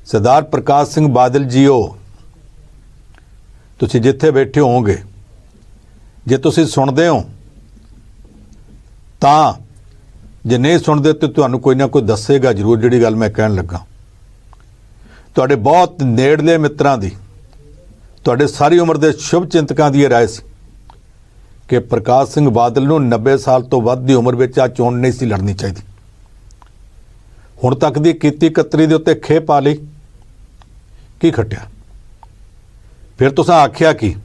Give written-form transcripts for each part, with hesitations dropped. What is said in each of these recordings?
सरदार प्रकाश सिंह बादल जीओ, तुसीं जिथे बैठे होवोगे, जे तुसीं सुणदे हो तां, जे नहीं सुणदे तो तुहानूं कोई ना कोई दस्सेगा जरूर जिहड़ी गल मैं कहण लगा। तुहाडे बहुत नेड़ले मित्रां दी, तुहाडे सारी उम्र दे शुभ चिंतकां दी राय सी कि प्रकाश सिंह बादल नूं 90 साल तो वध दी उम्र विच आ चोण नहीं सी लड़नी चाहिदी। हुण तक दी कीती कतरी दे उत्ते खेह पा लई, की खट्टिया? फिर तुसां आख्या कि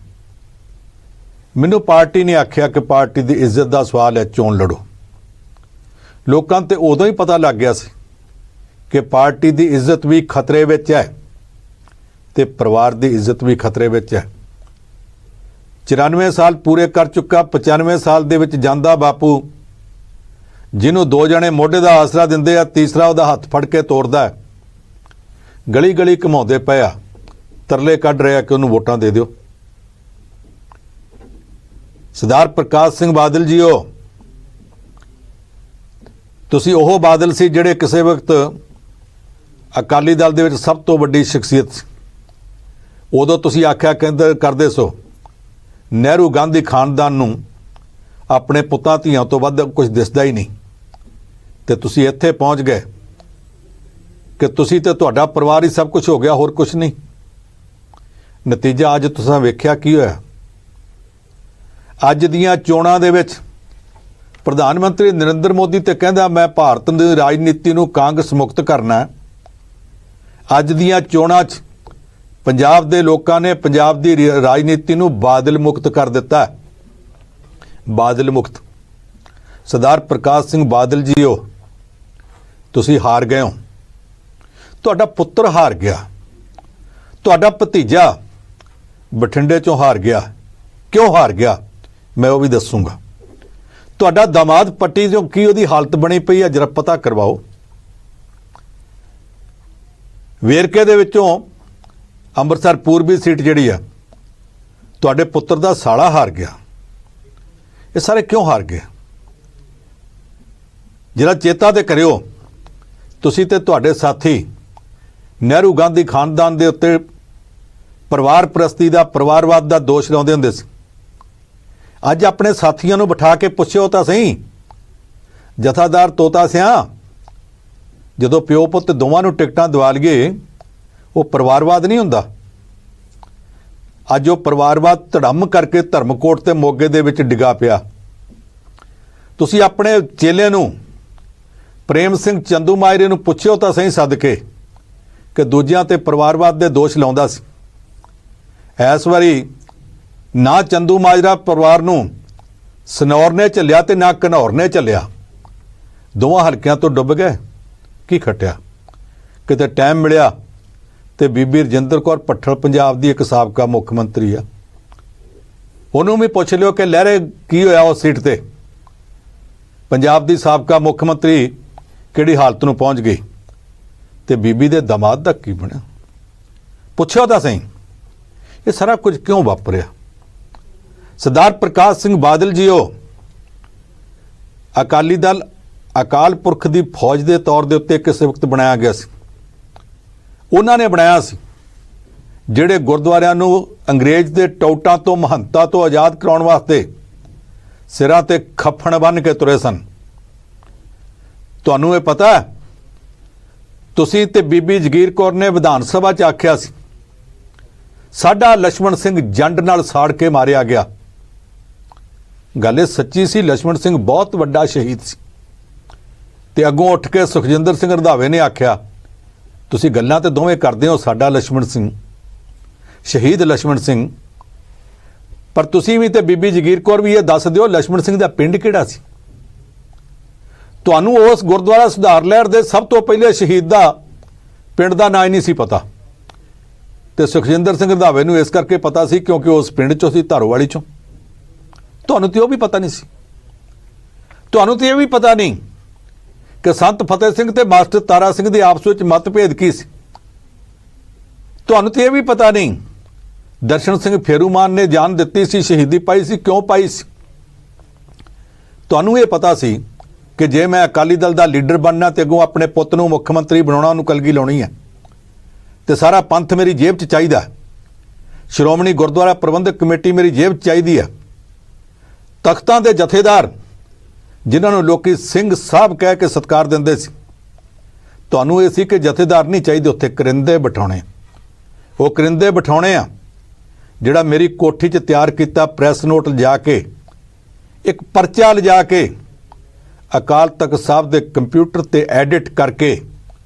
मैनूं पार्टी ने आख्या कि पार्टी की इज्जत का सवाल है, चोण लड़ो। लोकां ते उदों ही पता लग गया सी कि पार्टी की इज्जत भी खतरे विच है ते परिवार की इज्जत भी खतरे विच है। 94 साल पूरे कर चुका, 95 साल दे विच जांदा बापू जिन्हों दो जने मोढे का आसरा दिंदे आ, तीसरा उहदा हत्थ फड़ के तोड़दा है, गली गली घुमाउंदे पए आ, तरले कढ रहे कि उन्होंने वोटां दे दिओ। सरदार प्रकाश सिंह बादल जीओ, तुसी ओह बादल सी जिहड़े किसी वक्त अकाली दल दे विच सब तो वड्डी शख्सियत सी। उदों तुसी आख्या कहंदे करदे सो नेहरू गांधी खानदान नूं अपने पुत्तां धीआं तो वध कुछ दिसदा ही नहीं, ते तुसी इत्थे पहुंच गए कि तुसी ते तुहाडा परिवार ही सब कुछ हो गया, होर कुछ नहीं। नतीजा अज तुसां वेख्या की होया। अज दीआं चोणां दे विच प्रधानमंत्री नरेंद्र मोदी ते कहंदा मैं भारत दी राजनीति नूं कांग्रेस मुक्त करना है। अज दीआं चोणां 'च पंजाब दे लोकां ने पंजाब दी राजनीति नूं बादल मुक्त कर दिता है। बादल मुक्त। सरदार प्रकाश सिंह बादल जीओ, तुसी हार गए हो, तुहाडा पुत्र हार गया, तुहाडा भतीजा बठिंडे चों हार गया। क्यों हार गया मैं वो भी दसूँगा। तुहाडा दामाद पट्टी चों की उहदी हालत बनी पई है, जरा पता करवाओ। वेरके दे विचों अंमृतसर पूर्वी सीट जिहड़ी है तुहाडे पुत्र दा साला हार गया। ये सारे क्यों हार गए? जरा चेता ते करियो, तुसी ते तुहाडे साथी नेहरू गांधी खानदान दे उत्ते परिवार परस्ती दा, परिवारवाद दा दोष लाउंदे हुंदे सी। अज अपने साथियों नूं बिठा के पुछियो तां सही, जथादार तोता सियां जदों प्यो पुत्त दोवां नूं टिकटां दवा लईए वो परिवारवाद नहीं हुंदा। अज वो परिवारवाद धड़म करके धर्मकोट ते मोगे दे विच डिगा पिया। तुसी अपने चेले नूं प्रेम सिंह चंदूमाजरे नूं पुछियो तां सही सदके कि दूजियां ते परिवारवाद दे दोष लाउंदा सी। इस वारी ना चंदूमाजरा परिवार नूं सनौर ने झल्लिया ते ना घनौर ने झल्लिया, दोवां हलकियां तो डुੱਬ गए। की खट्टिया? किते टाइम मिलिया ते बीबी रजिंदर कौर पट्ठल पंजाब दी एक साबका मुख मंत्री आ, उन्होंने भी पुछ लियो कि लहरे की होया उस सीट ते, पंजाब दी साबका मुख मंत्री किहड़ी हालत नूं पहुंच गई ते बीबी दे दामाद दा की बणिया? पुछियो तां सही ये सारा कुछ क्यों वापरिया? सरदार प्रकाश सिंह बादल जीओ, अकाली दल अकाल पुरख दी फौज दे तौर दे उत्ते किस वक्त बनाया गया सी। उन्होंने बनाया सी जिहड़े गुरुद्वारियां नूं अंग्रेज दे टौटां तो महंतां तो आज़ाद कराउण वास्ते सिरां ते खफन बन के तुरे सन। तुहानूं ये पता है, तुसीं ते बीबी जगीर कौर ने विधान सभा च आख्या सी साडा लक्ष्मण सिंह जंड नाल साड़ के मारिया गया। गल ये सच्ची सी, लक्ष्मण सिंह बहुत वड्डा शहीद सी। ते अगों उठ के सुखजिंदर सिंह रंधावे ने आख्या तुसीं गल्लां ते दोवें करदे हो साडा लक्ष्मण सिंह, शहीद लक्ष्मण सिंह, पर तुसीं भी ते बीबी जगीर कौर भी ये दस दिओ लक्ष्मण सिंह दा पिंड किहड़ा सी। तुहानूं उस गुरुद्वारा सुधार लहर दे सब तो पहले शहीद दा पिंड दा नां ही नहीं सी पता, ते सुखजिंदर सिंह रंधावे नूं इस करके पता सी क्योंकि उस पिंड चों सी, धारोवाली चों। तुहानूं ते ओह भी पता नहीं सी। तुहानूं ते इह भी पता नहीं कि संत फतेह सिंह ते मास्टर तारा सिंह दे आपस विच मतभेद की सी। तुहानूं ते इह भी पता नहीं दर्शन सिंह फेरूमान ने जान दित्ती सी, शहीदी पाई सी, क्यों पाई सी। तुहानूं ये पता सी कि जे मैं अकाली दल का लीडर बनना तो अगों अपने पुत नूं मुख्य मंत्री बनाउणा, उहनूं कलगी लाउणी है। ਤੇ ਸਾਰਾ ਪੰਥ ਮੇਰੀ ਜੇਬ 'ਚ ਚਾਹੀਦਾ। ਸ਼੍ਰੋਮਣੀ ਗੁਰਦੁਆਰਾ ਪ੍ਰਬੰਧਕ ਕਮੇਟੀ ਮੇਰੀ ਜੇਬ 'ਚ ਚਾਹੀਦੀ ਹੈ। ਤਖਤਾਂ ਦੇ ਜਥੇਦਾਰ ਜਿਨ੍ਹਾਂ ਨੂੰ ਲੋਕੀ ਸਿੰਘ ਸਾਹਿਬ ਕਹਿ ਕੇ ਸਤਿਕਾਰ ਦਿੰਦੇ ਸੀ, ਤੁਹਾਨੂੰ ਇਹ ਸੀ ਕਿ ਜਥੇਦਾਰ ਨਹੀਂ ਚਾਹੀਦੇ, ਉੱਥੇ ਕਰਿੰਦੇ ਬਿਠਾਉਣੇ। ਉਹ ਕਰਿੰਦੇ ਬਿਠਾਉਣੇ ਆ ਜਿਹੜਾ ਮੇਰੀ ਕੋਠੀ 'ਚ ਤਿਆਰ ਕੀਤਾ ਪ੍ਰੈਸ ਨੋਟ ਲਿਜਾ ਕੇ, ਇੱਕ ਪਰਚਾ ਲਿਜਾ ਕੇ ਅਕਾਲ ਤਖਤ ਸਾਹਿਬ ਦੇ ਕੰਪਿਊਟਰ ਤੇ ਐਡਿਟ ਕਰਕੇ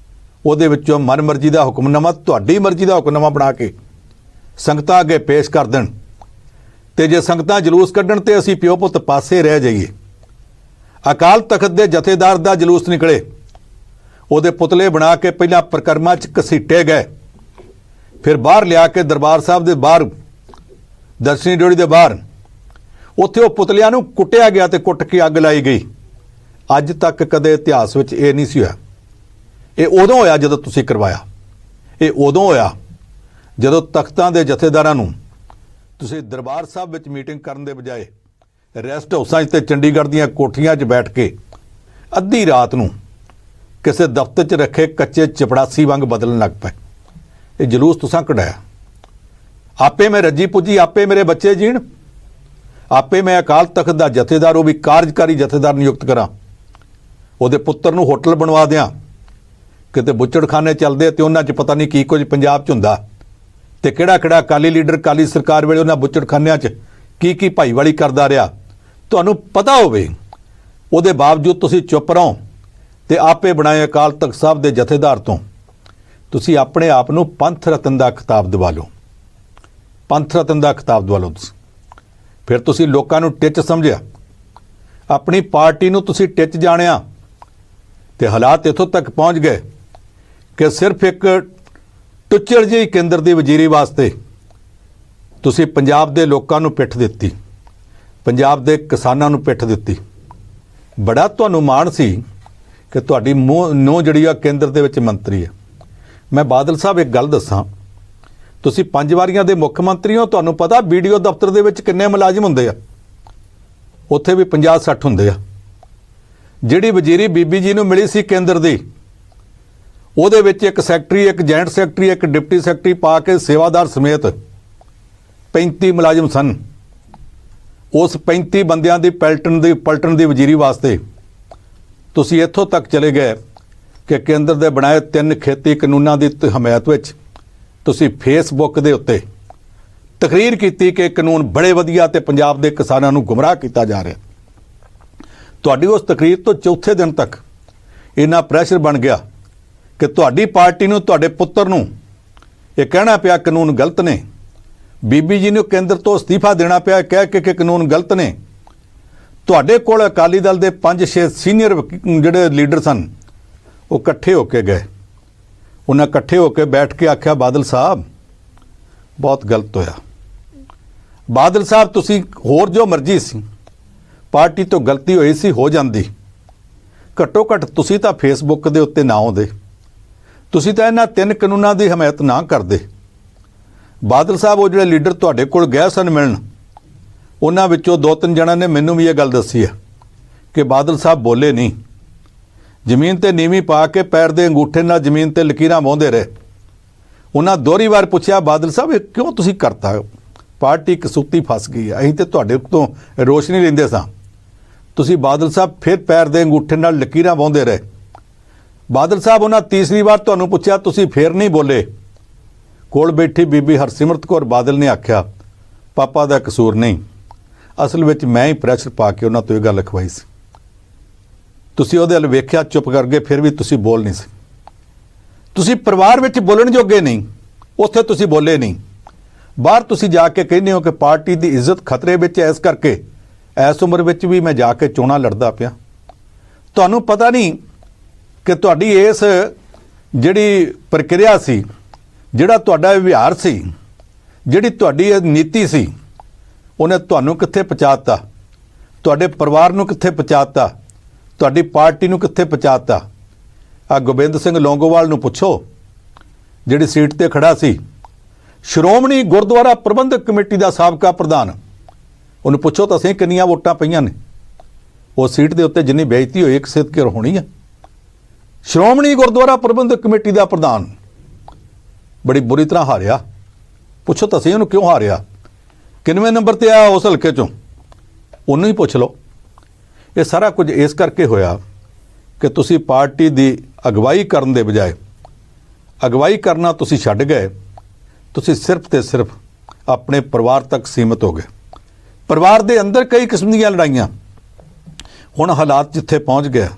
ਉਹਦੇ ਵਿੱਚੋਂ ਮਨਮਰਜ਼ੀ ਦਾ ਹੁਕਮਨਾਮਾ, ਤੁਹਾਡੀ ਮਰਜ਼ੀ ਦਾ ਹੁਕਮਨਾਮਾ ਬਣਾ ਕੇ ਸੰਗਤਾਂ ਅੱਗੇ ਪੇਸ਼ ਕਰ ਦੇਣ। ਤੇ ਜੇ ਸੰਗਤਾਂ ਜਲੂਸ ਕੱਢਣ ਤੇ ਅਸੀਂ ਪਿਓ ਪੁੱਤ ਪਾਸੇ ਰਹਿ ਜਾਈਏ। ਅਕਾਲ ਤਖਤ ਦੇ ਜਥੇਦਾਰ ਦਾ ਜਲੂਸ ਨਿਕਲੇ, ਉਹਦੇ ਪੁਤਲੇ ਬਣਾ ਕੇ ਪਹਿਲਾਂ ਪ੍ਰਕਰਮਾਂ 'ਚ ਘਸੀਟੇ ਗਏ, ਫਿਰ ਬਾਹਰ ਲਿਆ ਕੇ ਦਰਬਾਰ ਸਾਹਿਬ ਦੇ ਬਾਹਰ, ਦਰਸ਼ਨੀ ਡਿਓੜੀ ਦੇ ਬਾਹਰ, ਉੱਥੇ ਉਹ ਪੁਤਲਿਆਂ ਨੂੰ ਕੁੱਟਿਆ ਗਿਆ ਤੇ ਕੁੱਟ ਕੇ ਅੱਗ ਲਾਈ ਗਈ। ਅੱਜ ਤੱਕ ਕਦੇ ਇਤਿਹਾਸ ਵਿੱਚ ਇਹ ਨਹੀਂ ਸੀ ਹੋਇਆ। ਇਹ ਉਦੋਂ ਹੋਇਆ ਜਦੋਂ ਤੁਸੀਂ ਕਰਵਾਇਆ। ਇਹ ਉਦੋਂ ਹੋਇਆ ਜਦੋਂ ਤਖਤਾਂ ਦੇ ਜਥੇਦਾਰਾਂ ਨੂੰ ਤੁਸੀਂ ਦਰਬਾਰ ਸਾਹਿਬ ਵਿੱਚ ਮੀਟਿੰਗ ਕਰਨ ਦੇ ਬਜਾਏ ਰੈਸਟ ਹਾਊਸਾਂ 'ਚ ਤੇ ਚੰਡੀਗੜ੍ਹ ਦੀਆਂ ਕੋਠੀਆਂ 'ਚ ਬੈਠ ਕੇ ਅੱਧੀ ਰਾਤ ਨੂੰ ਕਿਸੇ ਦਫ਼ਤਰ 'ਚ ਰੱਖੇ ਕੱਚੇ ਚਪੜਾਸੀ ਵਾਂਗ ਬਦਲਣ ਲੱਗ ਪਏ। ਇਹ ਜਲੂਸ ਤੁਸੀਂ ਕਢਾਇਆ। ਆਪੇ ਮੈਂ ਰੱਜੀ ਪੁੱਜੀ, ਆਪੇ ਮੇਰੇ ਬੱਚੇ ਜੀਣ, ਆਪੇ ਮੈਂ ਅਕਾਲ ਤਖਤ ਦਾ ਜਥੇਦਾਰ, ਉਹ ਵੀ ਕਾਰਜਕਾਰੀ ਜਥੇਦਾਰ ਨਿਯੁਕਤ ਕਰਾਂ, ਉਹਦੇ ਪੁੱਤਰ ਨੂੰ ਹੋਟਲ ਬਣਵਾ ਦਿਆਂ। ਕਿਤੇ ਬੁੱਚੜਖਾਨੇ ਚੱਲਦੇ ਤੇ ਉਹਨਾਂ 'ਚ ਪਤਾ ਨਹੀਂ ਕੀ ਕੁਝ ਪੰਜਾਬ 'ਚ ਹੁੰਦਾ, ਤੇ ਕਿਹੜਾ ਕਿਹੜਾ ਅਕਾਲੀ ਲੀਡਰ ਅਕਾਲੀ ਸਰਕਾਰ ਵੇਲੇ ਉਹਨਾਂ ਬੁੱਚੜਖਾਨਿਆਂ 'ਚ ਕੀ ਕੀ ਭਾਈਵਾਲੀ ਕਰਦਾ ਰਿਹਾ, ਤੁਹਾਨੂੰ ਪਤਾ ਹੋਵੇ। ਉਹਦੇ ਬਾਵਜੂਦ ਤੁਸੀਂ ਚੁੱਪ ਰਹੋ ਤੇ ਆਪੇ ਬਣਾਏ ਅਕਾਲ ਤਖਤ ਸਾਹਿਬ ਦੇ ਜਥੇਦਾਰ ਤੋਂ ਤੁਸੀਂ ਆਪਣੇ ਆਪ ਨੂੰ ਪੰਥ ਰਤਨ ਦਾ ਖਿਤਾਬ ਦਿਵਾ ਲਓ। ਪੰਥ ਰਤਨ ਦਾ ਖਿਤਾਬ ਦਿਵਾ ਲਓ ਤੁਸੀਂ। ਫਿਰ ਤੁਸੀਂ ਲੋਕਾਂ ਨੂੰ ਟਿੱਚ ਸਮਝਿਆ, ਆਪਣੀ ਪਾਰਟੀ ਨੂੰ ਤੁਸੀਂ ਟਿੱਚ ਜਾਣਿਆ, ਤੇ ਹਾਲਾਤ ਇੱਥੋਂ ਤੱਕ ਪਹੁੰਚ ਗਏ ਕਿ ਸਿਰਫ ਇੱਕ ਟੁੱਚੜ ਜਿਹੀ ਕੇਂਦਰ ਦੀ ਵਜ਼ੀਰੀ ਵਾਸਤੇ ਤੁਸੀਂ ਪੰਜਾਬ ਦੇ ਲੋਕਾਂ ਨੂੰ ਪਿੱਠ ਦਿੱਤੀ, ਪੰਜਾਬ ਦੇ ਕਿਸਾਨਾਂ ਨੂੰ ਪਿੱਠ ਦਿੱਤੀ। ਬੜਾ ਤੁਹਾਨੂੰ ਮਾਣ ਸੀ ਕਿ ਤੁਹਾਡੀ ਨੂੰਹ ਜਿਹੜੀ ਆ ਕੇਂਦਰ ਦੇ ਵਿੱਚ ਮੰਤਰੀ ਹੈ। ਮੈਂ ਬਾਦਲ ਸਾਹਿਬ ਇੱਕ ਗੱਲ ਦੱਸਾਂ, ਤੁਸੀਂ 5 ਵਾਰੀਆਂ ਦੇ ਮੁੱਖ ਮੰਤਰੀ ਹੋ, ਤੁਹਾਨੂੰ ਪਤਾ ਵੀਡੀਓ ਦਫ਼ਤਰ ਦੇ ਵਿੱਚ ਕਿੰਨੇ ਮੁਲਾਜ਼ਮ ਹੁੰਦੇ ਆ? ਉੱਥੇ ਵੀ 50-60 ਹੁੰਦੇ ਆ। ਜਿਹੜੀ ਵਜ਼ੀਰੀ ਬੀਬੀ ਜੀ ਨੂੰ ਮਿਲੀ ਸੀ ਕੇਂਦਰ ਦੀ, ਉਹਦੇ ਵਿੱਚ ਇੱਕ ਸੈਕਟਰੀ, ਇੱਕ ਜੁਆਇੰਟ ਸੈਕਟਰੀ, ਇੱਕ ਡਿਪਟੀ ਸੈਕਟਰੀ ਪਾ ਕੇ ਸੇਵਾਦਾਰ ਸਮੇਤ 35 ਮੁਲਾਜ਼ਮ ਸਨ। ਉਸ 35 ਬੰਦਿਆਂ ਦੀ ਪਲਟਣ ਦੀ ਵਜ਼ੀਰੀ ਵਾਸਤੇ ਤੁਸੀਂ ਇੱਥੋਂ ਤੱਕ ਚਲੇ ਗਏ ਕਿ ਕੇਂਦਰ ਦੇ ਬਣਾਏ 3 ਖੇਤੀ ਕਾਨੂੰਨਾਂ ਦੀ ਹਮਾਇਤ ਵਿੱਚ ਤੁਸੀਂ ਫੇਸਬੁੱਕ ਦੇ ਉੱਤੇ ਤਕਰੀਰ ਕੀਤੀ ਕਿ ਕਾਨੂੰਨ ਬੜੇ ਵਧੀਆ ਤੇ ਪੰਜਾਬ ਦੇ ਕਿਸਾਨਾਂ ਨੂੰ ਗੁੰਮਰਾਹ ਕੀਤਾ ਜਾ ਰਿਹਾ। ਤੁਹਾਡੀ ਉਸ ਤਕਰੀਰ ਤੋਂ ਚੌਥੇ ਦਿਨ ਤੱਕ ਇੰਨਾ ਪ੍ਰੈਸ਼ਰ ਬਣ ਗਿਆ ਕਿ ਤੁਹਾਡੀ ਪਾਰਟੀ ਨੂੰ, ਤੁਹਾਡੇ ਪੁੱਤਰ ਨੂੰ ਇਹ ਕਹਿਣਾ ਪਿਆ ਕਾਨੂੰਨ ਗਲਤ ਨੇ। ਬੀਬੀ ਜੀ ਨੂੰ ਕੇਂਦਰ ਤੋਂ ਅਸਤੀਫਾ ਦੇਣਾ ਪਿਆ ਕਹਿ ਕੇ ਕਿ ਕਾਨੂੰਨ ਗਲਤ ਨੇ। ਤੁਹਾਡੇ ਕੋਲ ਅਕਾਲੀ ਦਲ ਦੇ 5-6 ਸੀਨੀਅਰ ਜਿਹੜੇ ਲੀਡਰ ਸਨ, ਉਹ ਇਕੱਠੇ ਹੋ ਕੇ ਗਏ। ਉਹਨਾਂ ਇਕੱਠੇ ਹੋ ਕੇ ਬੈਠ ਕੇ ਆਖਿਆ, ਬਾਦਲ ਸਾਹਿਬ ਬਹੁਤ ਗਲਤ ਹੋਇਆ। ਬਾਦਲ ਸਾਹਿਬ ਤੁਸੀਂ ਹੋਰ ਜੋ ਮਰਜ਼ੀ ਸੀ, ਪਾਰਟੀ ਤੋਂ ਗਲਤੀ ਹੋਈ ਸੀ, ਹੋ ਜਾਂਦੀ। ਘੱਟੋ ਘੱਟ ਤੁਸੀਂ ਤਾਂ ਫੇਸਬੁੱਕ ਦੇ ਉੱਤੇ ਨਾ ਆਉਂਦੇ, ਤੁਸੀਂ ਤਾਂ ਇਹਨਾਂ 3 ਕਾਨੂੰਨਾਂ ਦੀ ਹਮਾਇਤ ਨਾ ਕਰਦੇ। ਬਾਦਲ ਸਾਹਿਬ ਉਹ ਜਿਹੜੇ ਲੀਡਰ ਤੁਹਾਡੇ ਕੋਲ ਗਏ ਸਨ ਮਿਲਣ, ਉਹਨਾਂ ਵਿੱਚੋਂ 2-3 ਜਣਾਂ ਨੇ ਮੈਨੂੰ ਵੀ ਇਹ ਗੱਲ ਦੱਸੀ ਹੈ ਕਿ ਬਾਦਲ ਸਾਹਿਬ ਬੋਲੇ ਨਹੀਂ, ਜ਼ਮੀਨ ਤੇ ਨੀਵੀਂ ਪਾ ਕੇ ਪੈਰ ਦੇ ਅੰਗੂਠੇ ਨਾਲ ਜ਼ਮੀਨ ਤੇ ਲਕੀਰਾਂ ਵਾਹੁੰਦੇ ਰਹੇ। ਉਹਨਾਂ ਦੋਹਰੀ ਵਾਰ ਪੁੱਛਿਆ, ਬਾਦਲ ਸਾਹਿਬ ਇਹ ਕਿਉਂ ਤੁਸੀਂ ਕਰਤਾ? ਪਾਰਟੀ ਕਸੂਤੀ ਫਸ ਗਈ ਹੈ, ਅਸੀਂ ਤੇ ਤੁਹਾਡੇ ਤੋਂ ਰੋਸ਼ਨੀ ਲੈਂਦੇ ਸਾਂ। ਤੁਸੀਂ ਬਾਦਲ ਸਾਹਿਬ ਫਿਰ ਪੈਰ ਦੇ ਅੰਗੂਠੇ ਨਾਲ ਲਕੀਰਾਂ ਵਾਹੁੰਦੇ ਰਹੇ। ਬਾਦਲ ਸਾਹਿਬ ਉਹਨਾਂ ਤੀਸਰੀ ਵਾਰ ਤੁਹਾਨੂੰ ਪੁੱਛਿਆ, ਤੁਸੀਂ ਫੇਰ ਨਹੀਂ ਬੋਲੇ। ਕੋਲ ਬੈਠੀ ਬੀਬੀ ਹਰਸਿਮਰਤ ਕੌਰ ਬਾਦਲ ਨੇ ਆਖਿਆ, ਪਾਪਾ ਦਾ ਕਸੂਰ ਨਹੀਂ, ਅਸਲ ਵਿੱਚ ਮੈਂ ਹੀ ਪ੍ਰੈਸ਼ਰ ਪਾ ਕੇ ਉਹਨਾਂ ਤੋਂ ਇਹ ਗੱਲ ਲਿਖਵਾਈ ਸੀ। ਤੁਸੀਂ ਉਹਦੇ ਵੱਲ ਵੇਖਿਆ, ਚੁੱਪ ਕਰ ਗਏ, ਫਿਰ ਵੀ ਤੁਸੀਂ ਬੋਲ ਨਹੀਂ ਸੀ। ਤੁਸੀਂ ਪਰਿਵਾਰ ਵਿੱਚ ਬੋਲਣ ਜੋਗੇ ਨਹੀਂ, ਉੱਥੇ ਤੁਸੀਂ ਬੋਲੇ ਨਹੀਂ। ਬਾਹਰ ਤੁਸੀਂ ਜਾ ਕੇ ਕਹਿੰਦੇ ਹੋ ਕਿ ਪਾਰਟੀ ਦੀ ਇੱਜ਼ਤ ਖਤਰੇ ਵਿੱਚ ਹੈ, ਇਸ ਕਰਕੇ ਇਸ ਉਮਰ ਵਿੱਚ ਵੀ ਮੈਂ ਜਾ ਕੇ ਚੋਣਾਂ ਲੜਦਾ ਪਿਆ। ਤੁਹਾਨੂੰ ਪਤਾ ਨਹੀਂ ਕਿ ਤੁਹਾਡੀ ਇਸ ਜਿਹੜੀ ਪ੍ਰਕਿਰਿਆ ਸੀ, ਜਿਹੜਾ ਤੁਹਾਡਾ ਵਿਹਾਰ ਸੀ, ਜਿਹੜੀ ਤੁਹਾਡੀ ਇਹ ਨੀਤੀ ਸੀ, ਉਹਨੇ ਤੁਹਾਨੂੰ ਕਿੱਥੇ ਪਹੁੰਚਾਤਾ, ਤੁਹਾਡੇ ਪਰਿਵਾਰ ਨੂੰ ਕਿੱਥੇ ਪਹੁੰਚਾਤਾ, ਤੁਹਾਡੀ ਪਾਰਟੀ ਨੂੰ ਕਿੱਥੇ ਪਹੁੰਚਾਤਾ। ਆ ਗੋਬਿੰਦ ਸਿੰਘ ਲੌਂਗੋਵਾਲ ਨੂੰ ਪੁੱਛੋ, ਜਿਹੜੀ ਸੀਟ ਤੇ ਖੜਾ ਸੀ, ਸ਼੍ਰੋਮਣੀ ਗੁਰਦੁਆਰਾ ਪ੍ਰਬੰਧਕ ਕਮੇਟੀ ਦਾ ਸਾਬਕਾ ਪ੍ਰਧਾਨ, ਉਹਨੂੰ ਪੁੱਛੋ ਤਾਂ ਸਹੀ ਕਿੰਨੀਆਂ ਵੋਟਾਂ ਪਈਆਂ ਨੇ ਉਹ ਸੀਟ ਦੇ ਉੱਤੇ, ਜਿੰਨੀ ਬੇਇੱਜ਼ਤੀ ਹੋਈ ਇੱਕ ਸਿੱਧ ਹੋਣੀ ਆ। ਸ਼੍ਰੋਮਣੀ ਗੁਰਦੁਆਰਾ ਪ੍ਰਬੰਧਕ ਕਮੇਟੀ ਦਾ ਪ੍ਰਧਾਨ ਬੜੀ ਬੁਰੀ ਤਰ੍ਹਾਂ ਹਾਰਿਆ। ਪੁੱਛੋ ਤਾਂ ਸਹੀ ਉਹਨੂੰ ਕਿਉਂ ਹਾਰਿਆ, ਕਿੰਨਵੇਂ ਨੰਬਰ ਤੇ ਆਇਆ ਉਸ ਹਲਕੇ 'ਚੋਂ, ਉਹਨੂੰ ਹੀ ਪੁੱਛ ਲਓ। ਇਹ ਸਾਰਾ ਕੁਝ ਇਸ ਕਰਕੇ ਹੋਇਆ ਕਿ ਤੁਸੀਂ ਪਾਰਟੀ ਦੀ ਅਗਵਾਈ ਕਰਨ ਦੇ ਬਜਾਏ ਅਗਵਾਈ ਕਰਨਾ ਤੁਸੀਂ ਛੱਡ ਗਏ। ਤੁਸੀਂ ਸਿਰਫ ਤੇ ਸਿਰਫ ਆਪਣੇ ਪਰਿਵਾਰ ਤੱਕ ਸੀਮਿਤ ਹੋ ਗਏ। ਪਰਿਵਾਰ ਦੇ ਅੰਦਰ ਕਈ ਕਿਸਮ ਦੀਆਂ ਲੜਾਈਆਂ। ਹੁਣ ਹਾਲਾਤ ਜਿੱਥੇ ਪਹੁੰਚ ਗਿਆ,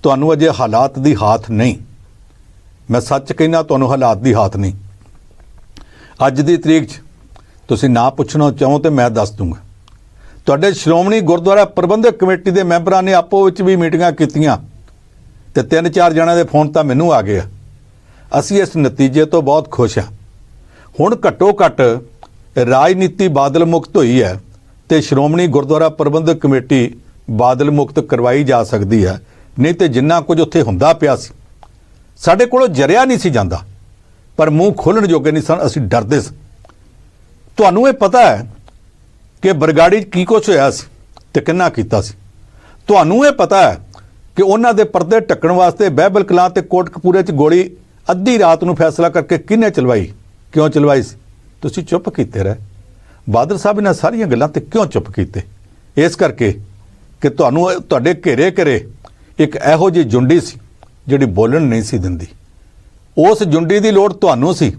ਤੁਹਾਨੂੰ ਅਜੇ ਹਾਲਾਤ ਦੀ ਹਾਥ ਨਹੀਂ। ਮੈਂ ਸੱਚ ਕਹਿਣਾ, ਤੁਹਾਨੂੰ ਹਾਲਾਤ ਦੀ ਹਾਥ ਨਹੀਂ। ਅੱਜ ਦੀ ਤਰੀਕ 'ਚ ਤੁਸੀਂ ਨਾ ਪੁੱਛਣਾ ਚਾਹੋ ਤੇ ਮੈਂ ਦੱਸ ਦੂੰਗਾ। ਤੁਹਾਡੇ ਸ਼੍ਰੋਮਣੀ ਗੁਰਦੁਆਰਾ ਪ੍ਰਬੰਧਕ ਕਮੇਟੀ ਦੇ ਮੈਂਬਰਾਂ ਨੇ ਆਪੋ ਵਿੱਚ ਵੀ ਮੀਟਿੰਗਾਂ ਕੀਤੀਆਂ ਤੇ 3-4 ਜਣਿਆਂ ਦੇ ਫੋਨ ਤਾਂ ਮੈਨੂੰ ਆ ਗਏ ਆ। ਅਸੀਂ ਇਸ ਨਤੀਜੇ ਤੋਂ ਬਹੁਤ ਖੁਸ਼ ਹਾਂ। ਹੁਣ ਘੱਟੋ ਘੱਟ ਰਾਜਨੀਤੀ ਬਾਦਲ ਮੁਕਤ ਹੋਈ ਹੈ ਤੇ ਸ਼੍ਰੋਮਣੀ ਗੁਰਦੁਆਰਾ ਪ੍ਰਬੰਧਕ ਕਮੇਟੀ ਬਾਦਲ ਮੁਕਤ ਕਰਵਾਈ ਜਾ ਸਕਦੀ ਹੈ। ਨਹੀਂ ਤੇ ਜਿੰਨਾ ਕੁਝ ਉੱਥੇ ਹੁੰਦਾ ਪਿਆ ਸੀ, ਸਾਡੇ ਕੋਲੋਂ ਜਰਿਆ ਨਹੀਂ ਸੀ ਜਾਂਦਾ, ਪਰ ਮੂੰਹ ਖੋਲ੍ਹਣ ਜੋਗੇ ਨਹੀਂ ਸਨ। ਅਸੀਂ ਡਰਦੇ ਸੀ। ਤੁਹਾਨੂੰ ਇਹ ਪਤਾ ਹੈ ਕਿ ਬਰਗਾੜੀ 'ਚ ਕੀ ਕੁਛ ਹੋਇਆ ਸੀ ਤੇ ਕਿੰਨਾ ਕੀਤਾ ਸੀ। ਤੁਹਾਨੂੰ ਇਹ ਪਤਾ ਹੈ ਕਿ ਉਹਨਾਂ ਦੇ ਪਰਦੇ ਢੱਕਣ ਵਾਸਤੇ ਬਹਿਬਲ ਕਲਾਂ ਤੇ ਕੋਟਕਪੂਰੇ 'ਚ ਗੋਲੀ ਅੱਧੀ ਰਾਤ ਨੂੰ ਫੈਸਲਾ ਕਰਕੇ ਕਿਹਨੇ ਚਲਵਾਈ, ਕਿਉਂ ਚਲਵਾਈ ਸੀ। ਤੁਸੀਂ ਚੁੱਪ ਕੀਤੇ ਰਹੇ। ਬਾਦਲ ਸਾਹਿਬ ਇਹਨਾਂ ਸਾਰੀਆਂ ਗੱਲਾਂ ਤੇ ਕਿਉਂ ਚੁੱਪ ਕੀਤੇ? ਇਸ ਕਰਕੇ ਕਿ ਤੁਹਾਨੂੰ ਤੁਹਾਡੇ ਘੇਰੇ ਘੇਰੇ ਇੱਕ ਇਹੋ ਜਿਹੀ ਜੁੰਡੀ ਸੀ ਜਿਹੜੀ ਬੋਲਣ ਨਹੀਂ ਸੀ ਦਿੰਦੀ। ਉਸ ਜੁੰਡੀ ਦੀ ਲੋੜ ਤੁਹਾਨੂੰ ਸੀ।